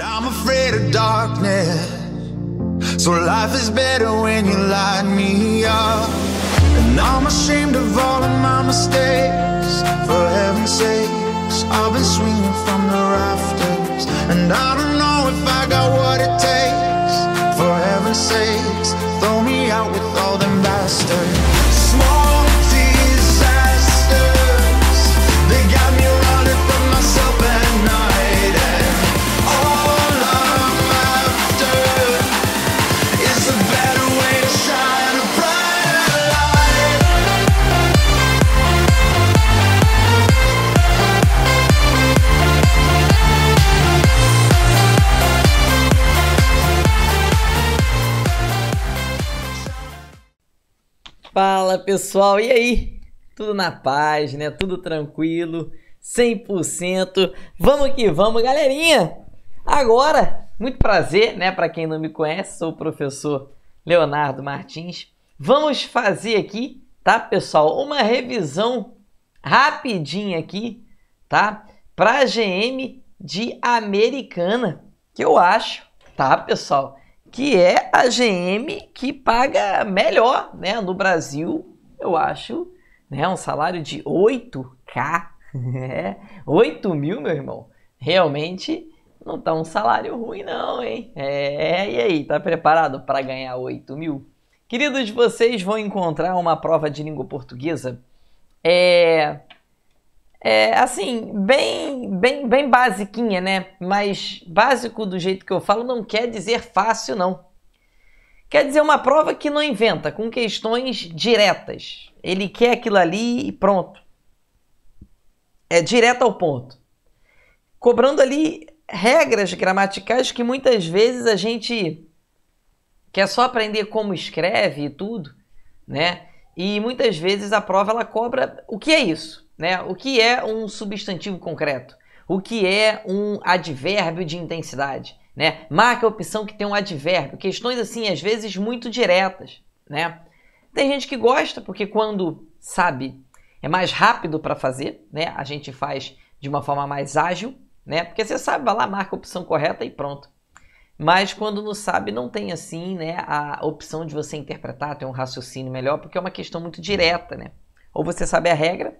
And I'm afraid of darkness, so life is better when you light me up. And I'm ashamed of all of my mistakes, for heaven's sakes, I've been swinging from the rafters. And I don't know if I got what it takes, for heaven's sakes, throw me out with all them bastards. Small disasters, they got me running from myself at night. And all I'm after is a better way to shine a brighter light. Fala pessoal, e aí? Tudo na paz, né? Tudo tranquilo, 100%. Vamos que vamos, galerinha! Agora, muito prazer, né? Para quem não me conhece, sou o professor Leonardo Martins. Vamos fazer aqui, tá, pessoal? Uma revisão rapidinha aqui, tá? Para a GM de Americana, que eu acho, tá, pessoal? Que é a GM que paga melhor, né? No Brasil, eu acho, né? Um salário de 8K, 8 mil, meu irmão. Realmente não tá um salário ruim não, hein? E aí, tá preparado para ganhar 8 mil? Queridos, vocês vão encontrar uma prova de língua portuguesa, assim, bem basiquinha, né? Mas básico do jeito que eu falo não quer dizer fácil, não. Quer dizer uma prova que não inventa, com questões diretas. Ele quer aquilo ali e pronto. É direto ao ponto. Cobrando ali regras gramaticais que muitas vezes a gente quer só aprender como escreve e tudo, né? E muitas vezes a prova ela cobra o que é isso, né? O que é um substantivo concreto? O que é um advérbio de intensidade? Né? Marca a opção que tem um advérbio. Questões assim, às vezes, muito diretas, né? Tem gente que gosta, porque quando sabe, é mais rápido para fazer, né? A gente faz de uma forma mais ágil, né? Porque você sabe, vai lá, marca a opção correta e pronto. Mas quando não sabe, não tem assim, né, a opção de você interpretar, ter um raciocínio melhor, porque é uma questão muito direta, né? Ou você sabe a regra,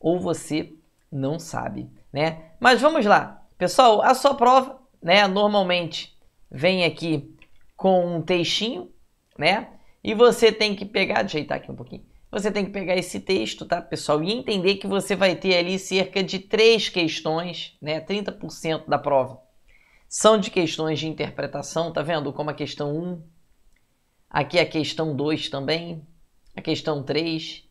ou você não sabe, né? Mas vamos lá. Pessoal, a sua prova, né, normalmente vem aqui com um textinho, né? E você tem que pegar, ajeitar aqui um pouquinho. Você tem que pegar esse texto, tá, pessoal? E entender que você vai ter ali cerca de 3 questões, né? 30% da prova. São de questões de interpretação, tá vendo? Como a questão 1, aqui a questão 2 também, a questão 3.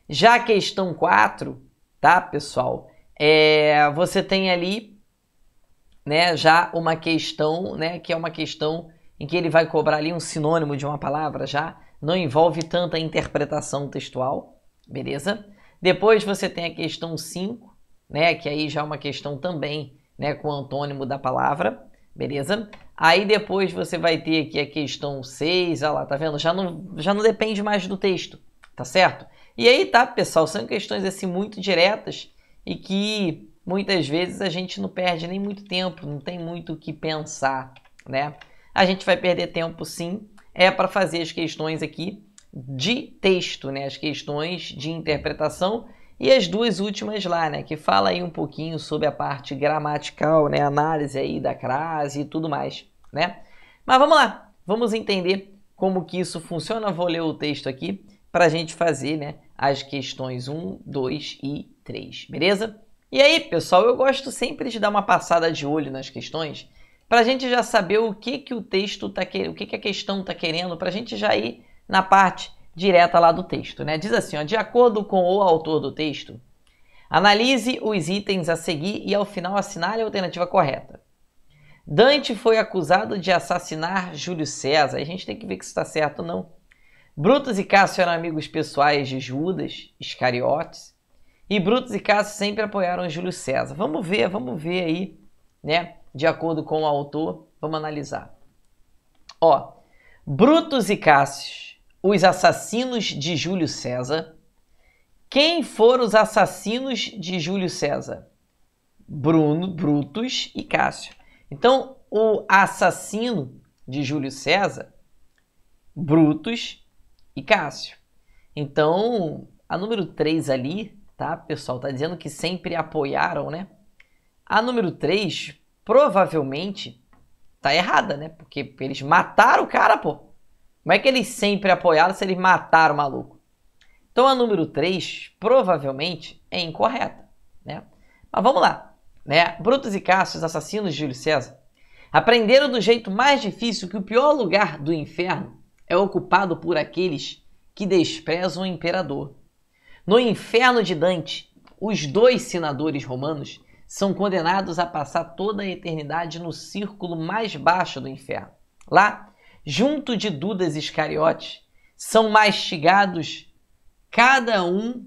Já a questão 4, tá, pessoal? Você tem ali, né, já uma questão, né, que é uma questão em que ele vai cobrar ali um sinônimo de uma palavra, já não envolve tanta interpretação textual, beleza? Depois você tem a questão 5, né, que aí já é uma questão também, né, com o antônimo da palavra, beleza? Aí depois você vai ter aqui a questão 6, olha lá, tá vendo? Já não depende mais do texto, tá certo? E aí tá, pessoal, são questões assim muito diretas e que muitas vezes a gente não perde nem muito tempo, não tem muito o que pensar, né? A gente vai perder tempo sim, para fazer as questões aqui de texto, né? As questões de interpretação e as duas últimas lá, né? Que fala aí um pouquinho sobre a parte gramatical, né? Análise aí da crase e tudo mais, né? Mas vamos lá, vamos entender como que isso funciona. Vou ler o texto aqui para a gente fazer, né, as questões 1, 2 e 3, beleza? E aí, pessoal, eu gosto sempre de dar uma passada de olho nas questões para a gente já saber o que o texto tá querendo, o que a questão está querendo, para a gente já ir na parte direta lá do texto, né? Diz assim, ó, de acordo com o autor do texto, analise os itens a seguir e ao final assinale a alternativa correta. Dante foi acusado de assassinar Júlio César. A gente tem que ver que isso está certo ou não. Brutus e Cássio eram amigos pessoais de Judas Iscariotes. E Brutus e Cássio sempre apoiaram Júlio César. Vamos ver aí, né? De acordo com o autor, vamos analisar. Ó, Brutus e Cássio, os assassinos de Júlio César. Quem foram os assassinos de Júlio César? Brutus e Cássio. Então, o assassino de Júlio César, Brutus e Cássio. Então, a número 3 ali, tá, pessoal, tá dizendo que sempre apoiaram, né? A número 3 provavelmente tá errada, né? Porque eles mataram o cara, pô. Como é que eles sempre apoiaram se eles mataram o maluco? Então a número 3 provavelmente é incorreta, né? Mas vamos lá, né? Brutus e Cássio, os assassinos de Júlio César, aprenderam do jeito mais difícil que o pior lugar do inferno é ocupado por aqueles que desprezam o imperador. No inferno de Dante, os 2 senadores romanos são condenados a passar toda a eternidade no círculo mais baixo do inferno. Lá, junto de Judas Iscariotes, são mastigados cada um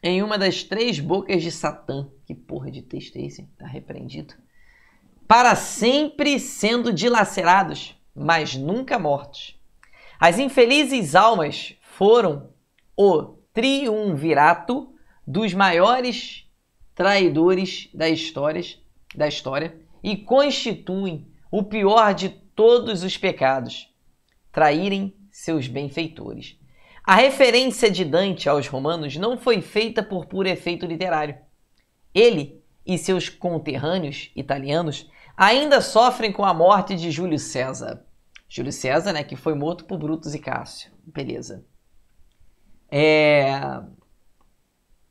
em uma das 3 bocas de Satã. Que porra de texto é esse? Tá repreendido. Para sempre sendo dilacerados, mas nunca mortos. As infelizes almas foram o triunvirato dos maiores traidores da história e constituem o pior de todos os pecados, traírem seus benfeitores. A referência de Dante aos romanos não foi feita por puro efeito literário. Ele e seus conterrâneos italianos ainda sofrem com a morte de Júlio César. Júlio César, né, que foi morto por Brutus e Cássio. Beleza.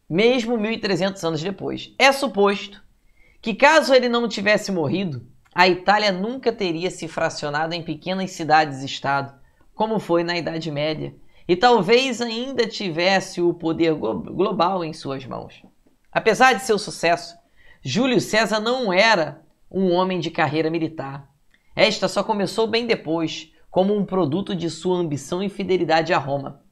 Mesmo 1300 anos depois. É suposto que, caso ele não tivesse morrido, a Itália nunca teria se fracionado em pequenas cidades-estado, como foi na Idade Média, e talvez ainda tivesse o poder global em suas mãos. Apesar de seu sucesso, Júlio César não era um homem de carreira militar. Esta só começou bem depois, como um produto de sua ambição e fidelidade a Roma.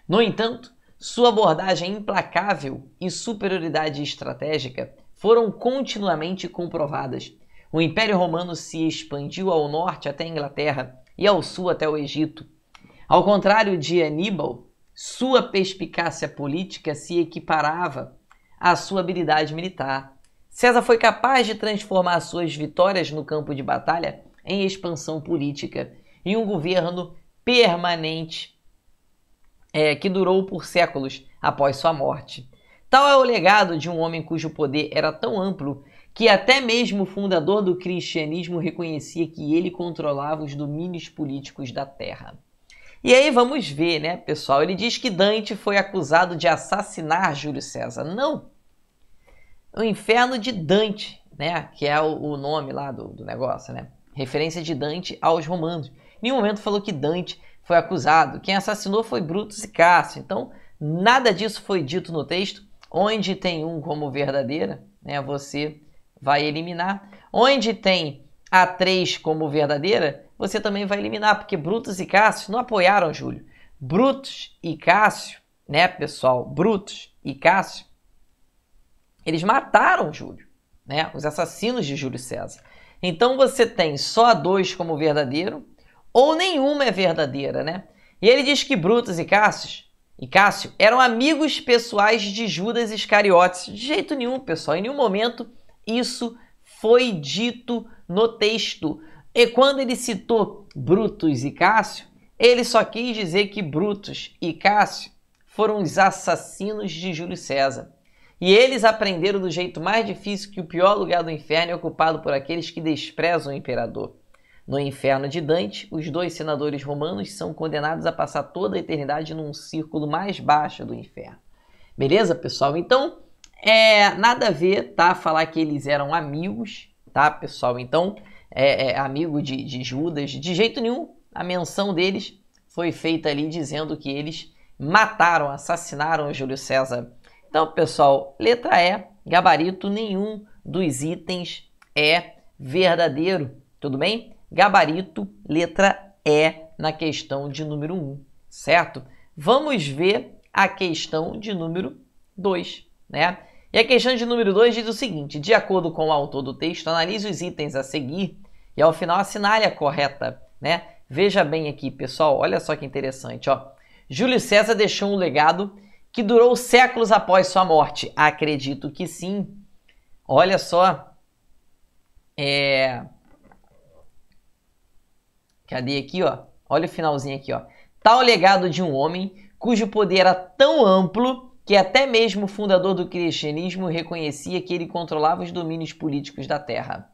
No entanto, sua abordagem implacável e superioridade estratégica foram continuamente comprovadas. O Império Romano se expandiu ao norte até a Inglaterra e ao sul até o Egito. Ao contrário de Aníbal, sua perspicácia política se equiparava à sua habilidade militar. César foi capaz de transformar suas vitórias no campo de batalha em expansão política e um governo permanente que durou por séculos após sua morte. Tal é o legado de um homem cujo poder era tão amplo que até mesmo o fundador do cristianismo reconhecia que ele controlava os domínios políticos da terra. E aí vamos ver, né, pessoal? Ele diz que Dante foi acusado de assassinar Júlio César. Não! O inferno de Dante, né, que é o nome lá do negócio, né? Referência de Dante aos romanos. Em nenhum momento falou que Dante foi acusado. Quem assassinou foi Brutus e Cássio. Então, nada disso foi dito no texto. Onde tem um como verdadeira, né, você vai eliminar. Onde tem a 3 como verdadeira, você também vai eliminar, porque Brutus e Cássio não apoiaram Júlio. Brutus e Cássio, né, pessoal? Brutus e Cássio, eles mataram Júlio, né? Os assassinos de Júlio César. Então você tem só a 2 como verdadeiro, ou nenhuma é verdadeira, né? E ele diz que Brutus e Cássio eram amigos pessoais de Judas Iscariotes. De jeito nenhum, pessoal. Em nenhum momento isso foi dito no texto. E quando ele citou Brutus e Cássio, ele só quis dizer que Brutus e Cássio foram os assassinos de Júlio César. E eles aprenderam do jeito mais difícil que o pior lugar do inferno é ocupado por aqueles que desprezam o imperador. No inferno de Dante, os 2 senadores romanos são condenados a passar toda a eternidade num círculo mais baixo do inferno. Beleza, pessoal? Então, nada a ver, tá? Falar que eles eram amigos, tá, pessoal? Então, amigo de Judas, de jeito nenhum. A menção deles foi feita ali dizendo que eles mataram, assassinaram Júlio César. Então, pessoal, letra E, gabarito, nenhum dos itens é verdadeiro, tudo bem? Gabarito, letra E, na questão de número 1, certo? Vamos ver a questão de número 2, né? E a questão de número 2 diz o seguinte: de acordo com o autor do texto, analise os itens a seguir e ao final assinale a correta, né? Veja bem aqui, pessoal, olha só que interessante, ó. Júlio César deixou um legado que durou séculos após sua morte. Acredito que sim. Olha só. Cadê aqui, ó? Olha o finalzinho aqui, ó. Tal legado de um homem cujo poder era tão amplo que até mesmo o fundador do cristianismo reconhecia que ele controlava os domínios políticos da terra.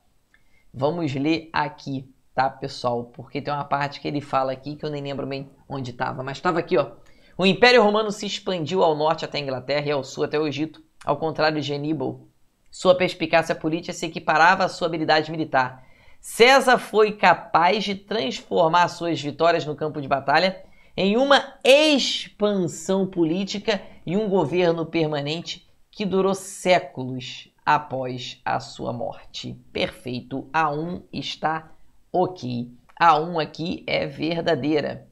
Vamos ler aqui, tá, pessoal? Porque tem uma parte que ele fala aqui que eu nem lembro bem onde estava, mas estava aqui, ó. O Império Romano se expandiu ao norte até a Inglaterra e ao sul até o Egito, ao contrário de Aníbal. Sua perspicácia política se equiparava à sua habilidade militar. César foi capaz de transformar suas vitórias no campo de batalha em uma expansão política e um governo permanente que durou séculos após a sua morte. Perfeito. A 1 está ok. A 1 aqui é verdadeira.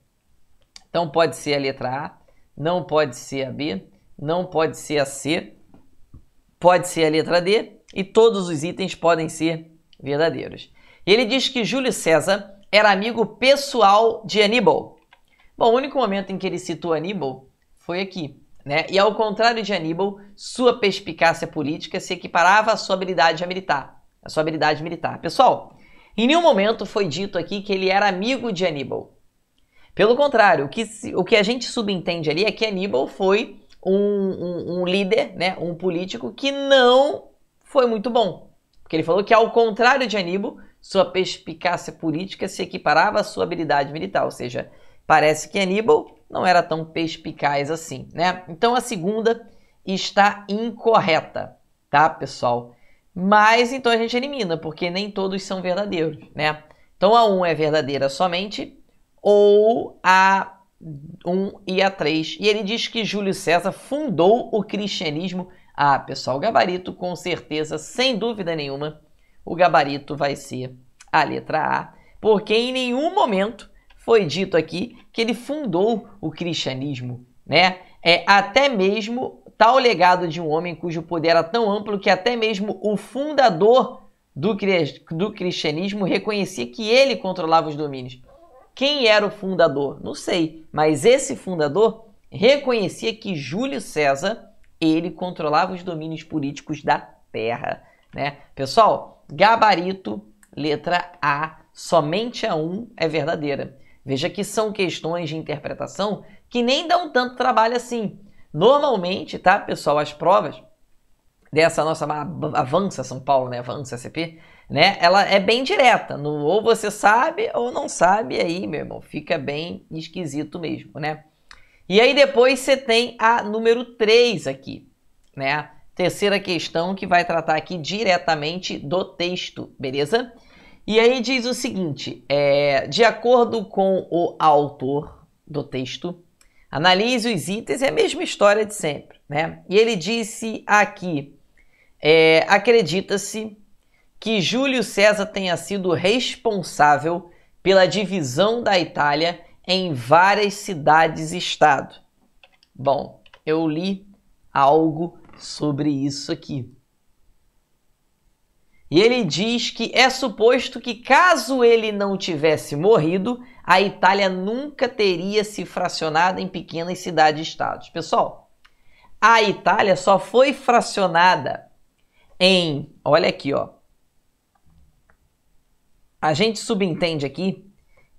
Então pode ser a letra A, não pode ser a B, não pode ser a C, pode ser a letra D e todos os itens podem ser verdadeiros. Ele diz que Júlio César era amigo pessoal de Aníbal. Bom, o único momento em que ele citou Aníbal foi aqui, né? E ao contrário de Aníbal, sua perspicácia política se equiparava à sua habilidade militar. Pessoal, em nenhum momento foi dito aqui que ele era amigo de Aníbal. Pelo contrário, o que a gente subentende ali é que Aníbal foi um líder, né? Um político que não foi muito bom. Porque ele falou que, ao contrário de Aníbal, sua perspicácia política se equiparava à sua habilidade militar. Ou seja, parece que Aníbal não era tão perspicaz assim, né? Então a segunda está incorreta, tá, pessoal? Mas então a gente elimina, porque nem todos são verdadeiros, né? Então a 1 é verdadeira somente, ou a 1 e a 3. E ele diz que Júlio César fundou o cristianismo. Ah, pessoal, gabarito com certeza, sem dúvida nenhuma, o gabarito vai ser a letra A, porque em nenhum momento foi dito aqui que ele fundou o cristianismo, né? Até mesmo tal legado de um homem cujo poder era tão amplo que até mesmo o fundador do cristianismo reconhecia que ele controlava os domínios. Quem era o fundador? Não sei, mas esse fundador reconhecia que Júlio César, ele controlava os domínios políticos da terra, né? Pessoal, gabarito, letra A, somente a 1 é verdadeira. Veja que são questões de interpretação que nem dão tanto trabalho assim. Normalmente, tá, pessoal, as provas dessa nossa Avança São Paulo, né, Avança SCP, né, ela é bem direta. Ou você sabe ou não sabe, aí, meu irmão, fica bem esquisito mesmo, né? E aí depois você tem a número 3 aqui, né? Terceira questão que vai tratar aqui diretamente do texto, beleza? E aí diz o seguinte, de acordo com o autor do texto, analise os itens, é a mesma história de sempre, né? E ele disse aqui, acredita-se que Júlio César tenha sido responsável pela divisão da Itália em várias cidades-estado. Bom, eu li algo sobre isso aqui. E ele diz que é suposto que, caso ele não tivesse morrido, a Itália nunca teria se fracionado em pequenas cidades-estados. Pessoal, a Itália só foi fracionada em... Olha aqui, ó. A gente subentende aqui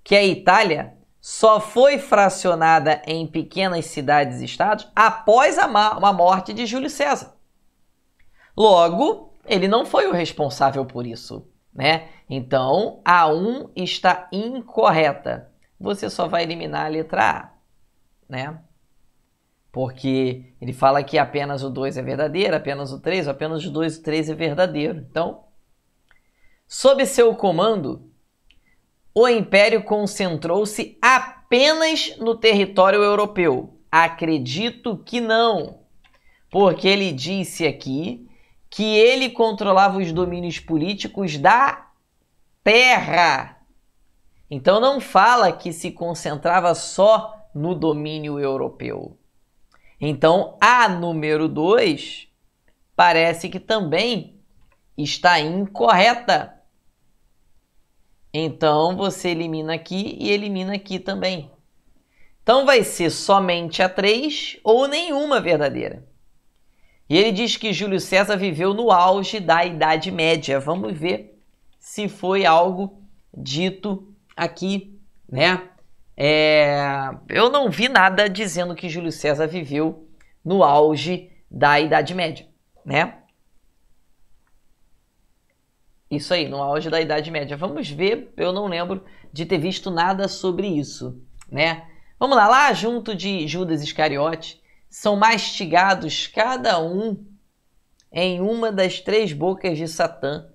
que a Itália só foi fracionada em pequenas cidades-estados após a morte de Júlio César. Logo, ele não foi o responsável por isso, né? Então, a 1 está incorreta. Você só vai eliminar a letra A, né? Porque ele fala que apenas o 2 é verdadeiro, apenas o 3, apenas o 2 e o 3 é verdadeiro. Então, sob seu comando, o Império concentrou-se apenas no território europeu. Acredito que não, porque ele disse aqui que ele controlava os domínios políticos da terra. Então não fala que se concentrava só no domínio europeu. Então a número 2 parece que também está incorreta. Então você elimina aqui e elimina aqui também. Então vai ser somente a 3 ou nenhuma verdadeira. E ele diz que Júlio César viveu no auge da Idade Média. Vamos ver se foi algo dito aqui né? Eu não vi nada dizendo que Júlio César viveu no auge da Idade Média, né? Isso aí, no auge da Idade Média. Vamos ver, eu não lembro de ter visto nada sobre isso, né? Vamos lá junto de Judas Iscariote, são mastigados cada um em uma das 3 bocas de Satã,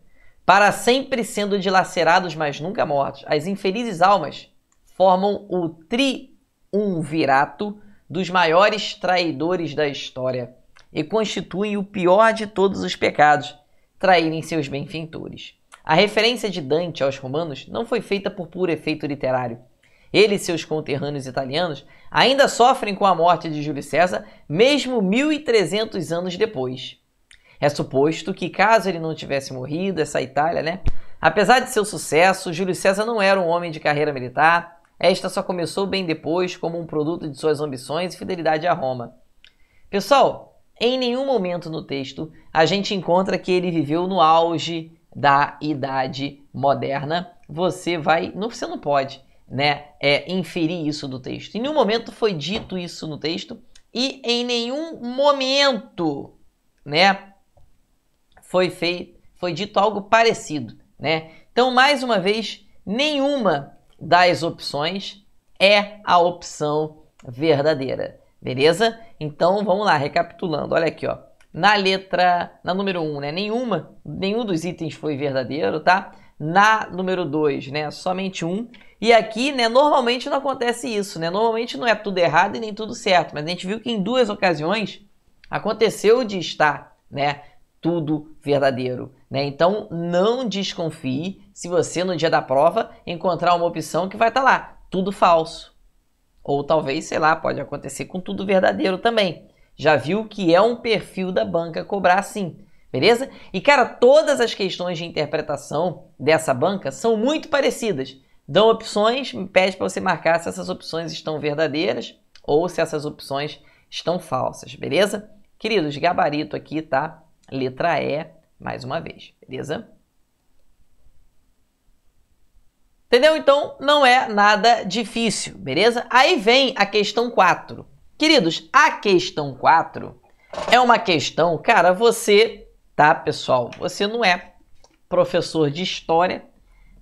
para sempre sendo dilacerados, mas nunca mortos. As infelizes almas formam o triunvirato dos maiores traidores da história e constituem o pior de todos os pecados, traírem seus benfeitores. A referência de Dante aos romanos não foi feita por puro efeito literário. Ele e seus conterrâneos italianos ainda sofrem com a morte de Júlio César, mesmo 1300 anos depois. É suposto que, caso ele não tivesse morrido, essa Itália, né? Apesar de seu sucesso, Júlio César não era um homem de carreira militar. Esta só começou bem depois, como um produto de suas ambições e fidelidade a Roma. Pessoal, em nenhum momento no texto a gente encontra que ele viveu no auge da Idade Moderna. Você não pode, né, inferir isso do texto. Em nenhum momento foi dito isso no texto e em nenhum momento, né, foi dito algo parecido, né? Então, mais uma vez, nenhuma das opções é a opção verdadeira, beleza? Então, vamos lá, recapitulando. Olha aqui, ó. Na número 1, né? Nenhum dos itens foi verdadeiro, tá? Na número 2, né? Somente um. E aqui, né? Normalmente não acontece isso, né? Normalmente não é tudo errado e nem tudo certo. Mas a gente viu que em 2 ocasiões aconteceu de estar, né, tudo verdadeiro, né? Então, não desconfie se você, no dia da prova, encontrar uma opção que vai estar lá, tudo falso. Ou talvez, sei lá, pode acontecer com tudo verdadeiro também. Já viu que é um perfil da banca cobrar assim, beleza? E, cara, todas as questões de interpretação dessa banca são muito parecidas. Dão opções, pede para você marcar se essas opções estão verdadeiras ou se essas opções estão falsas, beleza? Queridos, gabarito aqui, tá? Letra E, mais uma vez, beleza? Entendeu? Então, não é nada difícil, beleza? Aí vem a questão 4. Queridos, a questão 4 é uma questão, cara, você, tá, pessoal? Você não é professor de história.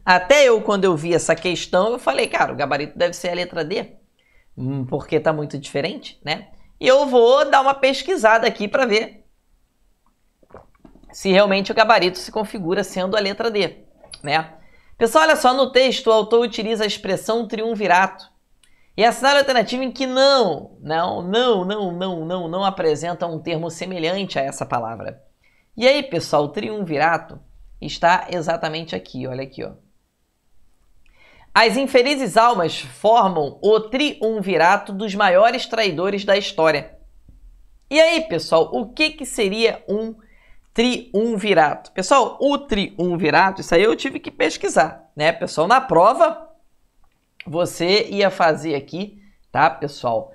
Até eu, quando eu vi essa questão, eu falei, cara, o gabarito deve ser a letra D, porque tá muito diferente, né? E eu vou dar uma pesquisada aqui para ver se realmente o gabarito se configura sendo a letra D, né? Pessoal, olha só, no texto o autor utiliza a expressão triunvirato e assinala a alternativa em que não apresenta um termo semelhante a essa palavra. E aí, pessoal, o triunvirato está exatamente aqui, olha aqui, ó. As infelizes almas formam o triunvirato dos maiores traidores da história. E aí, pessoal, o que seria um triunvirato? Pessoal, o triunvirato, isso aí eu tive que pesquisar, né, pessoal? Na prova, você ia fazer aqui, tá, pessoal?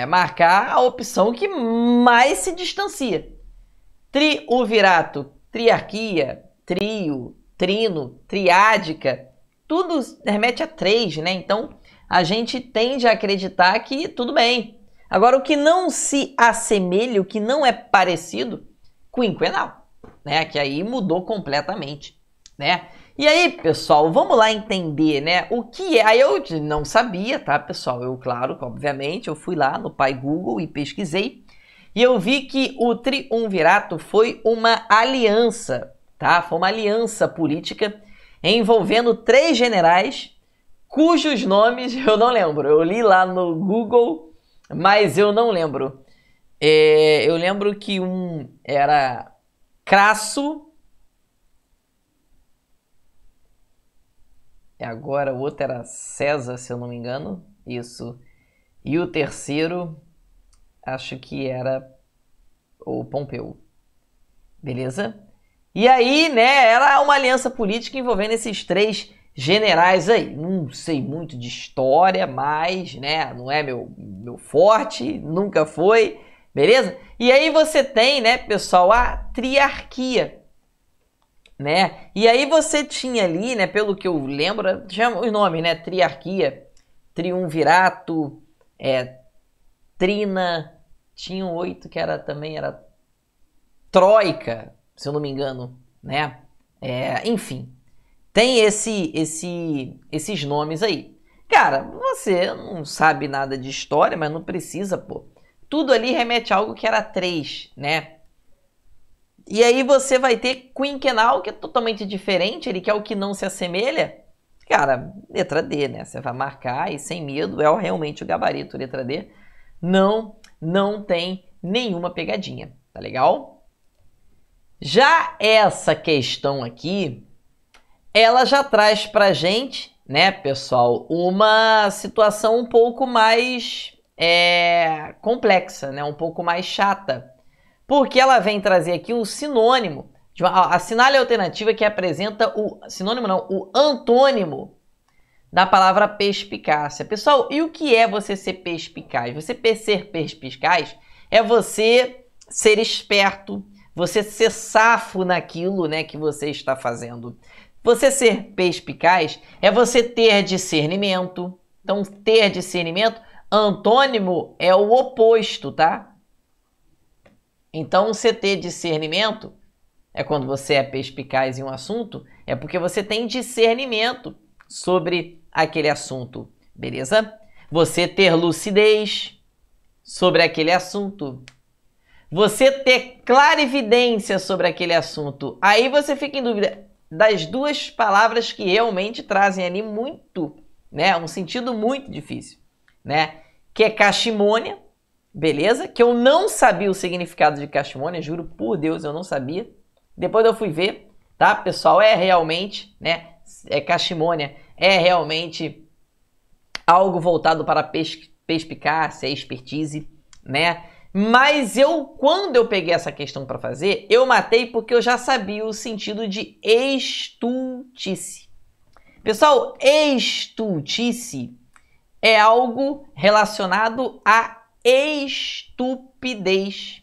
Marcar a opção que mais se distancia. Triunvirato, triarquia, trio, trino, triádica, tudo remete a 3, né? Então, a gente tende a acreditar que tudo bem. Agora, o que não se assemelha, o que não é parecido, quinquenal, né? Que aí mudou completamente, né? E aí, pessoal, vamos lá entender, né? O que é? Aí eu não sabia, tá, pessoal? Eu, claro, obviamente, eu fui lá no Pai Google e pesquisei. E eu vi que o triunvirato foi uma aliança, tá? Foi uma aliança política envolvendo 3 generais cujos nomes eu não lembro. Eu li lá no Google, mas eu não lembro. Eu lembro que um era Crasso, agora o outro era César, se eu não me engano, isso. E o terceiro, acho que era o Pompeu, beleza? E aí, né, era uma aliança política envolvendo esses 3 generais aí. Não sei muito de história, mas, né, não é meu forte, nunca foi, beleza? E aí você tem, né, pessoal, a triarquia, né? E aí você tinha ali, né, pelo que eu lembro, tinha os nomes, né? Triarquia, Triunvirato, Trina, tinha um 8 que também era Troika, se eu não me engano, né? Enfim, tem esses nomes aí. Cara, você não sabe nada de história, mas não precisa, pô. Tudo ali remete a algo que era 3, né? E aí você vai ter quinquenal, que é totalmente diferente, ele que é o que não se assemelha. Cara, letra D, né? Você vai marcar e sem medo, é realmente o gabarito, letra D. Não tem nenhuma pegadinha, tá legal? Já essa questão aqui, ela já traz pra gente, né, pessoal, uma situação um pouco mais complexa, né? Um pouco mais chata. Porque ela vem trazer aqui um sinônimo, assinale a alternativa que apresenta o sinônimo não, o antônimo da palavra perspicácia. Pessoal, e o que é você ser perspicaz? Você ser perspicaz é você ser esperto, você ser safo naquilo, né, que você está fazendo. Você ser perspicaz é você ter discernimento. Então, ter discernimento, antônimo é o oposto, tá? Então, você ter discernimento é quando você é perspicaz em um assunto, é porque você tem discernimento sobre aquele assunto, beleza? Você ter lucidez sobre aquele assunto. Você ter clarividência sobre aquele assunto. Aí você fica em dúvida das duas palavras que realmente trazem ali muito, né? Um sentido muito difícil, né? Que é cachimônia. Beleza? Que eu não sabia o significado de cachimônia, juro por Deus, eu não sabia. Depois eu fui ver, tá? Pessoal, realmente, né? Cachimônia é realmente algo voltado para perspicácia, expertise, né? Mas quando eu peguei essa questão para fazer, eu matei porque eu já sabia o sentido de estultice. Pessoal, estultice é algo relacionado a estupidez.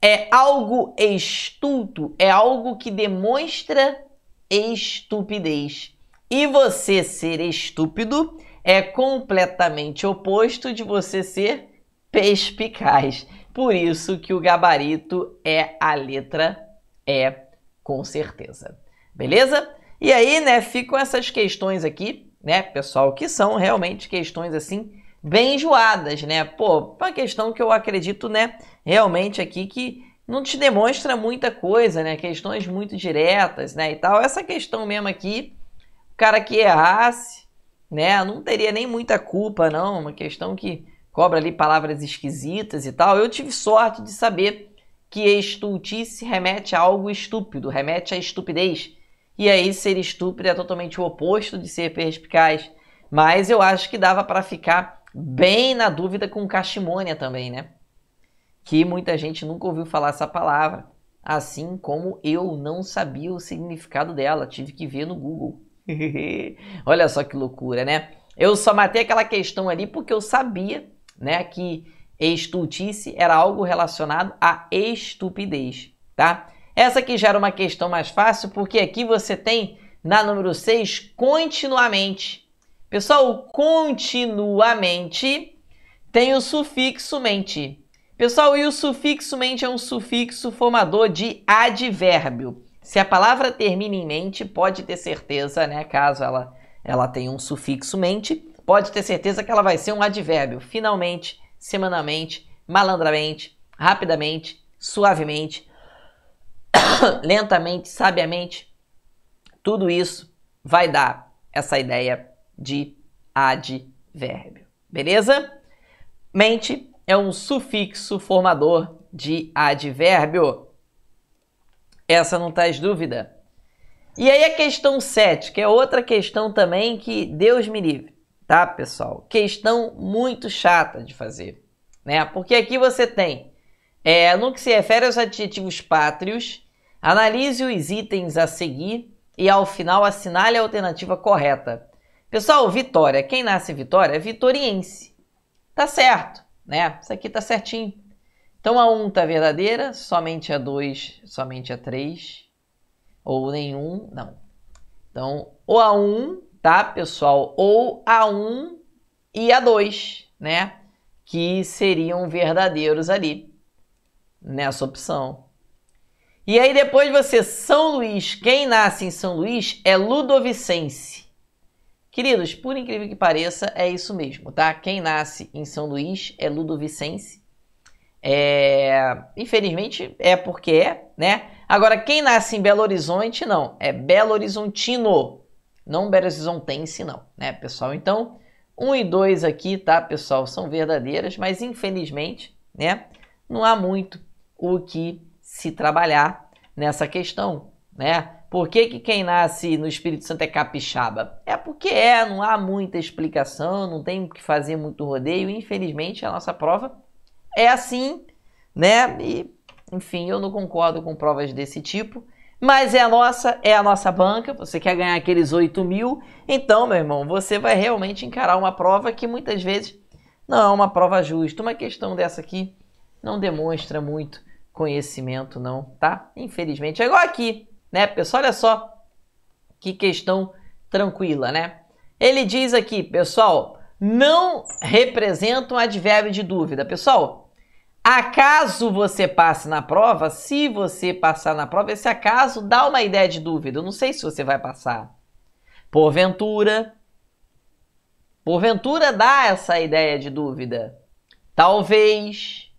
É algo estulto, é algo que demonstra estupidez. E você ser estúpido é completamente oposto de você ser perspicaz. Por isso que o gabarito é a letra E, com certeza. Beleza? E aí, né, ficam essas questões aqui, né, pessoal, que são realmente questões assim bem enjoadas, né? Pô, uma questão que eu acredito, né, realmente aqui que não te demonstra muita coisa, né? Questões muito diretas, né, e tal. Essa questão mesmo aqui, o cara que errasse, né, não teria nem muita culpa, não. Uma questão que cobra ali palavras esquisitas e tal. Eu tive sorte de saber que estultice remete a algo estúpido, remete à estupidez. E aí ser estúpido é totalmente o oposto de ser perspicaz. Mas eu acho que dava para ficar bem na dúvida com cachimônia também, né? Que muita gente nunca ouviu falar essa palavra. Assim como eu não sabia o significado dela. Tive que ver no Google. Olha só que loucura, né? Eu só matei aquela questão ali porque eu sabia, né, que estultice era algo relacionado à estupidez, tá? Essa aqui já era uma questão mais fácil porque aqui você tem, na número 6, continuamente. Pessoal, continuamente tem o sufixo mente. Pessoal, e o sufixo mente é um sufixo formador de advérbio. Se a palavra termina em mente, pode ter certeza, né, caso ela tenha um sufixo mente, pode ter certeza que ela vai ser um advérbio. Finalmente, semanalmente, malandramente, rapidamente, suavemente, lentamente, sabiamente. Tudo isso vai dar essa ideia de advérbio, beleza? Mente é um sufixo formador de advérbio. Essa não traz dúvida. E aí a questão 7, que é outra questão também que Deus me livre, tá, pessoal? Questão muito chata de fazer, né? Porque aqui você tem, no que se refere aos adjetivos pátrios, analise os itens a seguir e ao final assinale a alternativa correta. Pessoal, Vitória. Quem nasce Vitória é vitoriense. Tá certo, né? Isso aqui tá certinho. Então a 1 tá verdadeira, somente a 2, somente a 3. ou nenhum, não. Então, o A1, tá, pessoal? Ou A1 e A2, né? Que seriam verdadeiros ali, nessa opção. E aí depois você, São Luís, quem nasce em São Luís é ludovicense. Queridos, por incrível que pareça, é isso mesmo, tá? Quem nasce em São Luís é ludovicense. Infelizmente é porque é, né? Agora, quem nasce em Belo Horizonte, não. É Belo Horizontino, não Belo Horizontense, não, né, pessoal? Então, 1 e 2 aqui, tá, pessoal, são verdadeiras, mas infelizmente, né, não há muito o que se trabalhar nessa questão, né? Por que quem nasce no Espírito Santo é capixaba? É porque não há muita explicação, não tem o que fazer muito rodeio, infelizmente a nossa prova é assim, né? E, enfim, eu não concordo com provas desse tipo, mas é a nossa banca, você quer ganhar aqueles 8 mil, então, meu irmão, você vai realmente encarar uma prova que muitas vezes não é uma prova justa. Uma questão dessa aqui não demonstra muito conhecimento, não, tá? Infelizmente. É igual aqui, né, pessoal? Olha só que questão tranquila, né? Ele diz aqui, pessoal, não representa um advérbio de dúvida. Pessoal, acaso você passe na prova, se você passar na prova, esse acaso dá uma ideia de dúvida. Eu não sei se você vai passar. Porventura dá essa ideia de dúvida. Talvez,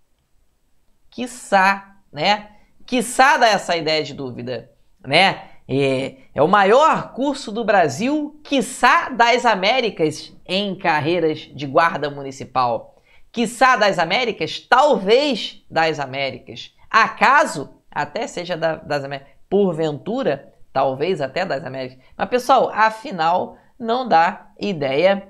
quiçá, né? Quiçá dá essa ideia de dúvida, né? É o maior curso do Brasil, quiçá das Américas, em carreiras de guarda municipal. Quiçá das Américas, talvez das Américas. Acaso, até seja das Américas. Porventura, talvez até das Américas. Mas, pessoal, afinal, não dá ideia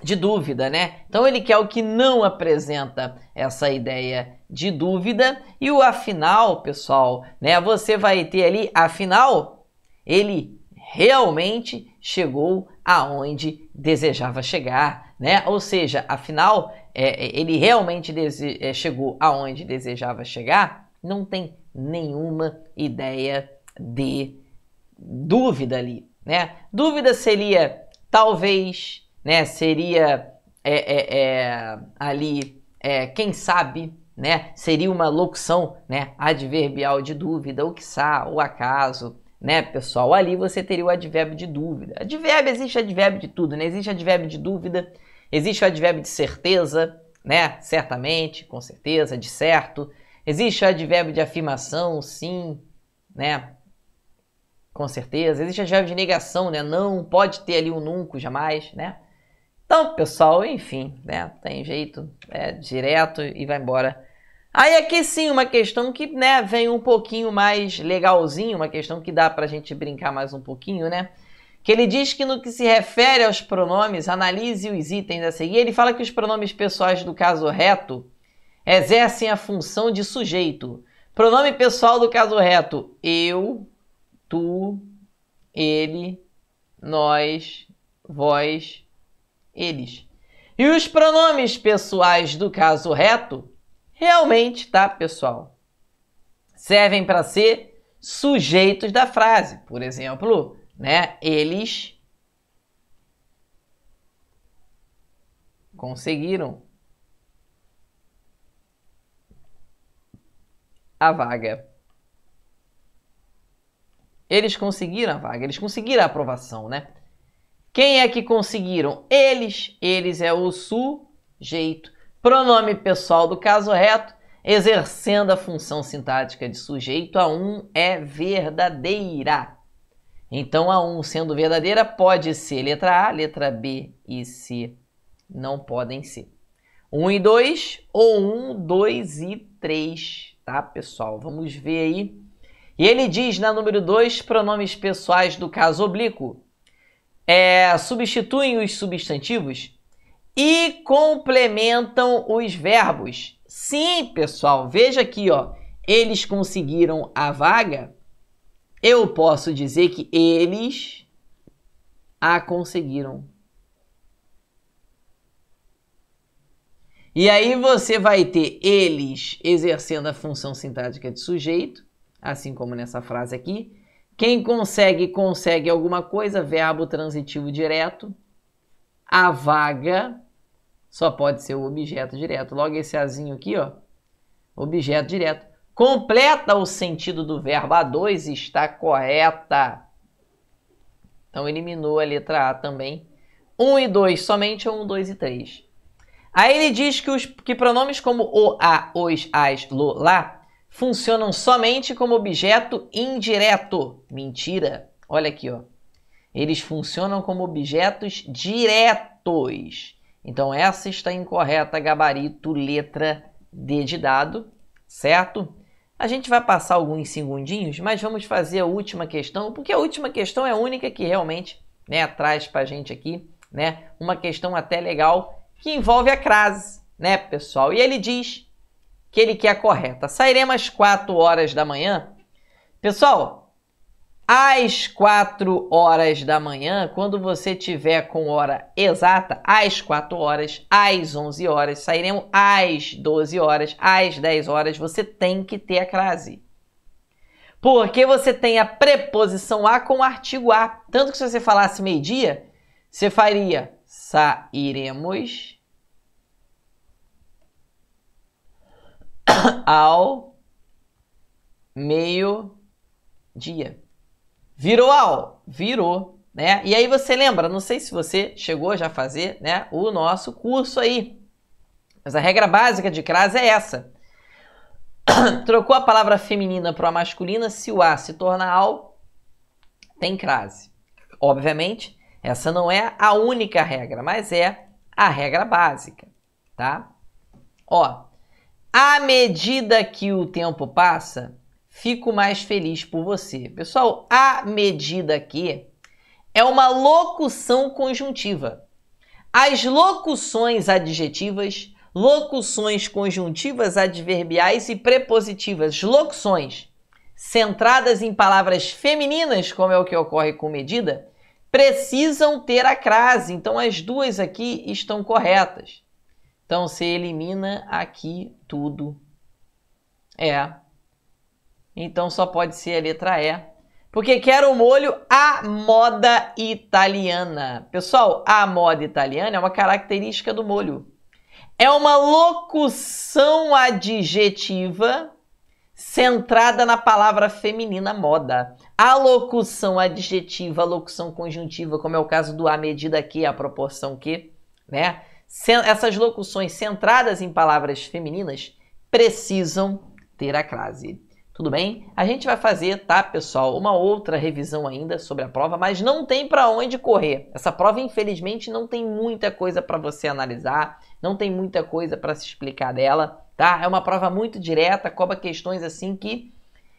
de dúvida, né? Então ele quer o que não apresenta essa ideia de dúvida. E o afinal, pessoal, né? Você vai ter ali, afinal, ele realmente chegou aonde desejava chegar, né? Ou seja, afinal, ele realmente chegou aonde desejava chegar, não tem nenhuma ideia de dúvida ali, né? Dúvida seria talvez, né? Seria ali, quem sabe, né? Seria uma locução, né? Adverbial de dúvida, o quiçá, o acaso, né, pessoal? Ali você teria o advérbio de dúvida. Advérbio, existe advérbio de tudo, né? Existe advérbio de dúvida, existe o advérbio de certeza, né? Certamente, com certeza, de certo. Existe o advérbio de afirmação, sim, né? Com certeza. Existe o advérbio de negação, né? Não, pode ter ali um nunca, jamais, né? Então, pessoal, enfim, né? Tem jeito, direto e vai embora. Aí aqui sim, uma questão que, né, vem um pouquinho mais legalzinho, uma questão que dá pra gente brincar mais um pouquinho, né? Que ele diz que no que se refere aos pronomes, analise os itens a seguir. Ele fala que os pronomes pessoais do caso reto exercem a função de sujeito. Pronome pessoal do caso reto: eu, tu, ele, nós, vós, eles. E os pronomes pessoais do caso reto, realmente, tá, pessoal, servem para ser sujeitos da frase. Por exemplo, né, eles conseguiram a vaga. Eles conseguiram a vaga, eles conseguiram a aprovação, né? Quem é que conseguiram? Eles. Eles é o sujeito. Pronome pessoal do caso reto, exercendo a função sintática de sujeito, a 1 é verdadeira. Então, a 1 sendo verdadeira pode ser letra A, letra B e C não podem ser. 1 e 2 ou 1, 2 e 3, tá, pessoal? Vamos ver aí. E ele diz na número 2, pronomes pessoais do caso oblíquo substituem os substantivos e complementam os verbos. Sim, pessoal, veja aqui, ó. Eles conseguiram a vaga. Eu posso dizer que eles a conseguiram. E aí você vai ter eles exercendo a função sintática de sujeito, assim como nessa frase aqui. Quem consegue, consegue alguma coisa, verbo transitivo direto. A vaga só pode ser o objeto direto. Logo esse azinho aqui, ó, objeto direto. Completa o sentido do verbo. A 2 está correta. Então eliminou a letra A também. 1 e 2, somente 1, 2 e 3. Aí ele diz que pronomes como o, a, os, as, lo, lá funcionam somente como objeto indireto. Mentira. Olha aqui, ó. Eles funcionam como objetos diretos. Então essa está incorreta, gabarito, letra D de dado, certo? A gente vai passar alguns segundinhos, mas vamos fazer a última questão, porque a última questão é a única que realmente, né, traz para a gente aqui, né, uma questão até legal que envolve a crase, né, pessoal? E ele diz que ele quer a correta. Sairemos às 4 horas da manhã. Pessoal, às 4 horas da manhã, quando você tiver com hora exata, às 4 horas, às 11 horas, sairemos às 12 horas, às 10 horas, você tem que ter a crase. Porque você tem a preposição a com o artigo a. Tanto que se você falasse meio-dia, você faria sairemos ao meio-dia. Virou ao? Virou, né? E aí você lembra, não sei se você chegou já a fazer, né, o nosso curso aí. Mas a regra básica de crase é essa. Trocou a palavra feminina para a masculina, se o a se torna ao, tem crase. Obviamente, essa não é a única regra, mas é a regra básica, tá? Ó, à medida que o tempo passa, fico mais feliz por você. Pessoal, à medida que é uma locução conjuntiva. As locuções adjetivas, locuções conjuntivas adverbiais e prepositivas, locuções centradas em palavras femininas, como é o que ocorre com medida, precisam ter a crase. Então, as duas aqui estão corretas. Então, você elimina aqui tudo. Então, só pode ser a letra E. Porque quero o molho à moda italiana. Pessoal, a moda italiana é uma característica do molho. É uma locução adjetiva centrada na palavra feminina moda. A locução adjetiva, a locução conjuntiva, como é o caso do à medida que, a proporção que, né? Essas locuções centradas em palavras femininas precisam ter a crase. Tudo bem? A gente vai fazer, tá, pessoal, uma outra revisão ainda sobre a prova, mas não tem para onde correr. Essa prova, infelizmente, não tem muita coisa para você analisar, não tem muita coisa para se explicar dela, tá? É uma prova muito direta, cobra questões assim que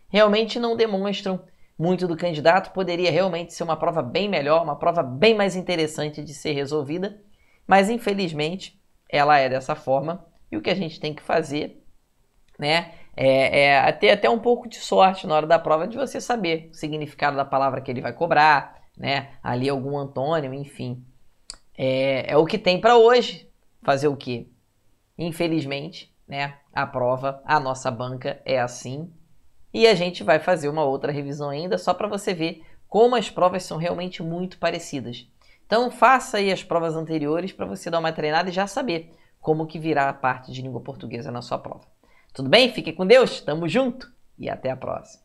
realmente não demonstram muito do candidato. Poderia realmente ser uma prova bem melhor, uma prova bem mais interessante de ser resolvida, mas infelizmente ela é dessa forma. E o que a gente tem que fazer, né, é ter até um pouco de sorte na hora da prova de você saber o significado da palavra que ele vai cobrar, né, ali algum antônimo, enfim. É o que tem para hoje. Fazer o quê? Infelizmente, né, a prova, a nossa banca é assim. E a gente vai fazer uma outra revisão ainda, só para você ver como as provas são realmente muito parecidas. Então faça aí as provas anteriores para você dar uma treinada e já saber como que virá a parte de língua portuguesa na sua prova. Tudo bem? Fique com Deus, tamo junto e até a próxima.